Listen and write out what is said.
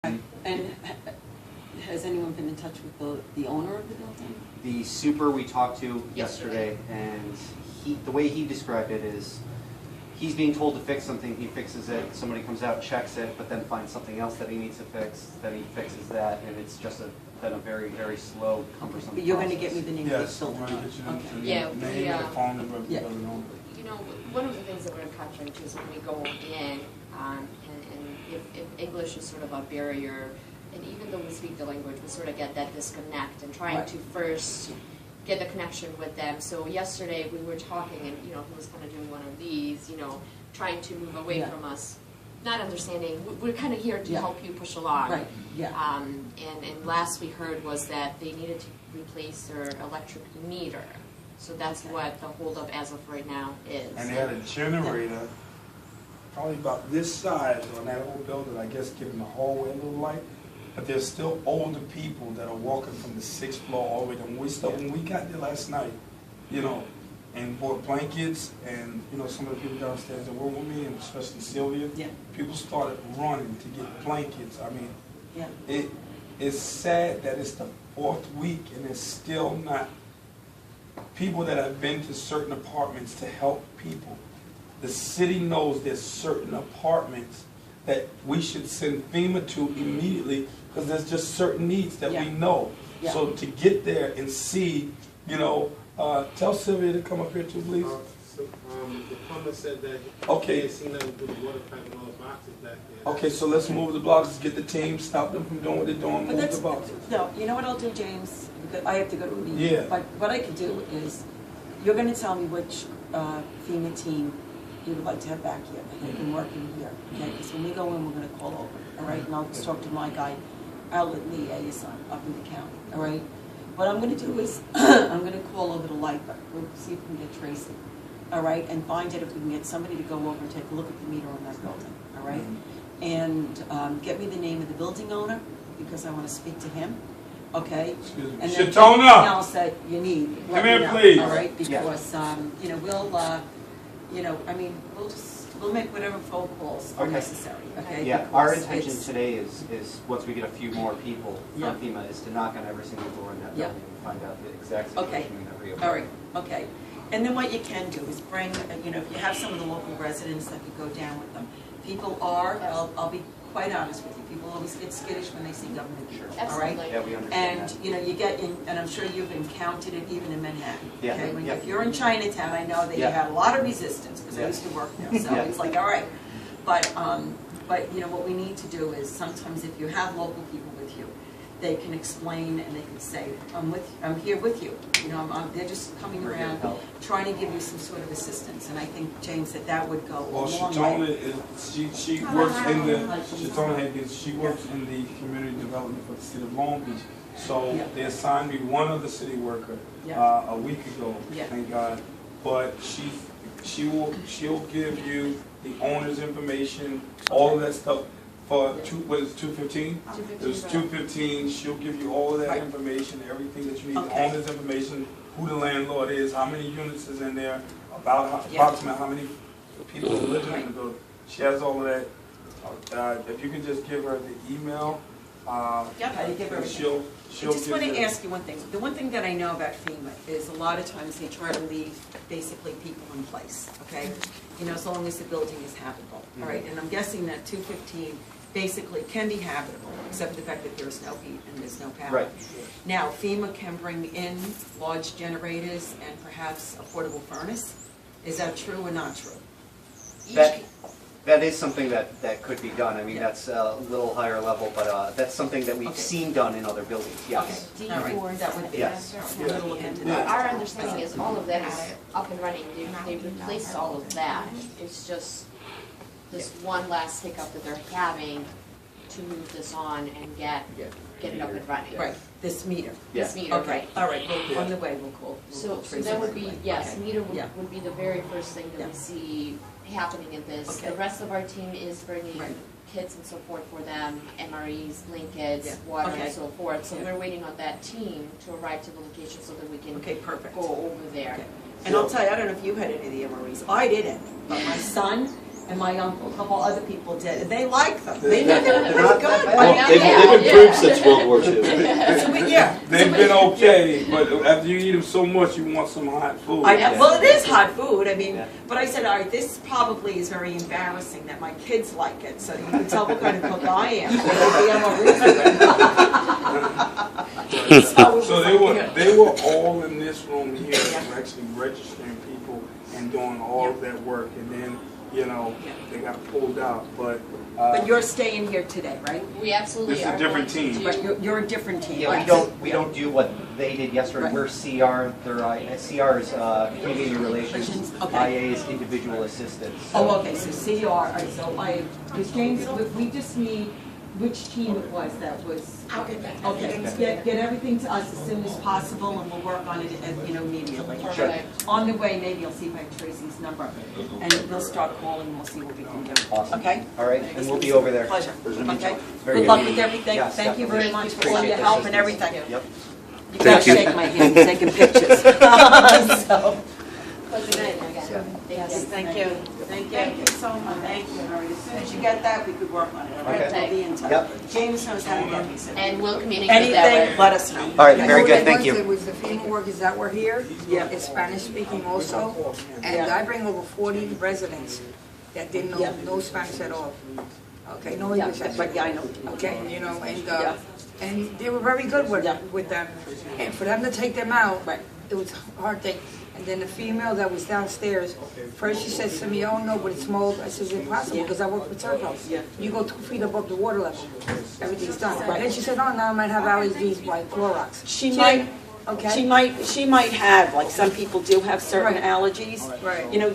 And has anyone been in touch with the owner of the building? The super we talked to yesterday, and the way he described it is he's being told to fix something, he fixes it, somebody comes out, checks it, but then finds something else that he needs to fix, then he fixes that, and it's just been a very, very slow, cumbersome But you're going to process. get me the name of the building? Yeah, name and the phone number of the building owner. You know, one of the things that we're encountering too is when we go in, and if English is sort of a barrier, and even though we speak the language, we sort of get that disconnect and trying to first get the connection with them. So yesterday we were talking, and he was kind of doing one of these, trying to move away from us, not understanding. We're kind of here to help you push along. Right. Yeah. And last we heard was that they needed to replace their electric meter. So that's what the holdup as of right now is. And they had a generator, probably about this size on that old building, I guess giving the hallway a little light. But there's still older people that are walking from the 6th floor all the way down. When we got there last night, and bought blankets, and some of the people downstairs that were with me, and especially Sylvia, people started running to get blankets. I mean, it's sad that it's the 4th week and it's still not people that have been to certain apartments to help people. The city knows there's certain apartments that we should send FEMA to immediately because there's just certain needs that we know. So to get there and see, tell Sylvia to come up here too, please. The plumber said that Okay. he had seen nothing but the water pipe and all the boxes back there. Okay, so let's move the blocks, get the team, stop them from doing what they're doing, move the boxes. No, you know what I'll do, James? Because I have to go to a meeting. Yeah. But what I could do is, you're going to tell me which FEMA team you would like to have back here, that have been working here. Okay, because when we go in, we're going to call over, all right? And I'll talk to my guy, outlet liaison up in the county, all right? What I'm going to do is, I'm going to call over to LIPA. We'll see if we can get Tracy, all right? And find out if we can get somebody to go over and take a look at the meter on that building, all right? And get me the name of the building owner, because I want to speak to him, okay? Excuse me. And then Shatona! anything else that you need, let Come here, me know, please. all right? Because, we'll make whatever phone calls are necessary, okay? Yeah, Because our intention it's- today is once we get a few more people Yeah. from FEMA is to knock on every single door in that Yeah. building and find out the exact Okay. situation in every All right, okay. And then what you can do is bring, if you have some of the local residents that could go down with them. People are, I'll be quite honest with you, people always get skittish when they see government. All right? Absolutely. Yeah, we understand And, that. you get in, and I'm sure you've encountered it even in Manhattan. Yeah. Okay? Yeah. If you're in Chinatown, I know that you Yeah. have a lot of resistance, because I Yeah. used to work there, so Yeah. it's like, all right. But what we need to do is sometimes if you have local people with you, they can explain and they can say, I'm here with you. They're just coming We're here to around, help. trying to give you some sort of assistance. And I think, James, that would go a Well, long Shatona way. is, she works in the, Shatona Hankins, she works in the community development for the city of Long Beach. So they assigned me one other city worker a week ago, thank God. But she'll give you the owner's information, all of that stuff for what is it, 215? It was 215. She'll give you all of that information, everything that you need, the owner's information, who the landlord is, how many units is in there, approximately how many people are living in the building. She has all of that. If you could just give her the email, How do you give her she'll I just want give to you. ask you one thing. The one thing that I know about FEMA is a lot of times they try to leave basically people in place, okay? As long as the building is habitable, all right? And I'm guessing that 215 basically can be habitable, except for the fact that there's no heat and there's no power. Right. Now, FEMA can bring in large generators and perhaps a portable furnace. Is that true or not true? That is something that could be done. I mean, that's a little higher level, but that's something that we've seen done in other buildings, yes. Okay. All right. That would be. Yes. I'm going to look into And that. our understanding is all of that is up and running. They replaced all of that. It's just this one last hiccup that they're having to move this on and get it up and running. Right, this meter. This meter, Okay, right. all right, well, on the way, we'll call. So Tracy that would right be, away. yes, Okay. meter Yeah. would be the very first thing that we see happening in this. Okay. The rest of our team is bringing Right. kits and so forth for them, MREs, blankets, Yeah. water Okay. and so forth. So Yeah. we're waiting on that team to arrive to the location so that we can Okay, perfect. go over there. Okay. And I'll tell you, I don't know if you had any of the MREs. I didn't, but my son and my uncle, a couple other people did, and they like them. They're pretty good. Well, They've improved since World War II. They've been okay, but after you eat them so much, you want some hot food. I know. Well, it is hot food. I mean, but I said, all right, this probably is very embarrassing that my kids like it, so you can tell what kind of cook I am. So they were all in this room here, actually registering people and doing all of that work, and then, you know, they got pulled out, but. But you're staying here today, right? We absolutely This is a are different going to team. But you're a different team. Yeah, right? we don't do what they did yesterday. Right. We're CR. CR is community relations. Okay. IA is individual assistance. Oh, okay, so CR, all right, so because James, we just need which team it was that was. I'll get that. Okay, get everything to us as soon as possible, and we'll work on it, immediately. Sure. On the way, maybe I'll see if I have Tracy's number, and we'll start calling, and we'll see what we can do. Awesome. Okay? All right, and we'll be over there. Pleasure. Okay? Very Good luck good. with everything. Yes, Thank you very much for all Appreciate your the help and assistance. everything. Yep. You gotta shake my hand, taking pictures. So, Pleasure meeting you again. yes, Thank you. Thank you so much. Thank you. All right, as soon as you get that, we could work on it, all right? Okay. We'll be in touch. Yep. James knows how to get me, so. And we'll communicate that Anything, way. let us know. All right, very good. Thank It you. was the FEMA workers that were here. Yeah. It's Spanish speaking also. And Yeah. I bring over 40 residents that didn't know Yeah. no Spanish at all. Okay, no English at all. But yeah, I know. Okay, you know, Yeah. and they were very good with Yeah. them. And for them to take them out, Right. it was a hard thing. And then the female that was downstairs, first she says to me, "Oh no, but it's mold." I says, "Impossible, because I work with turtles. Yeah. You go 2 feet above the water level, everything's done." Right. Then she said, "Oh, now I might have allergies like Clorox." She might, Okay. she might have, like some people do have certain Right. allergies. Right. You know,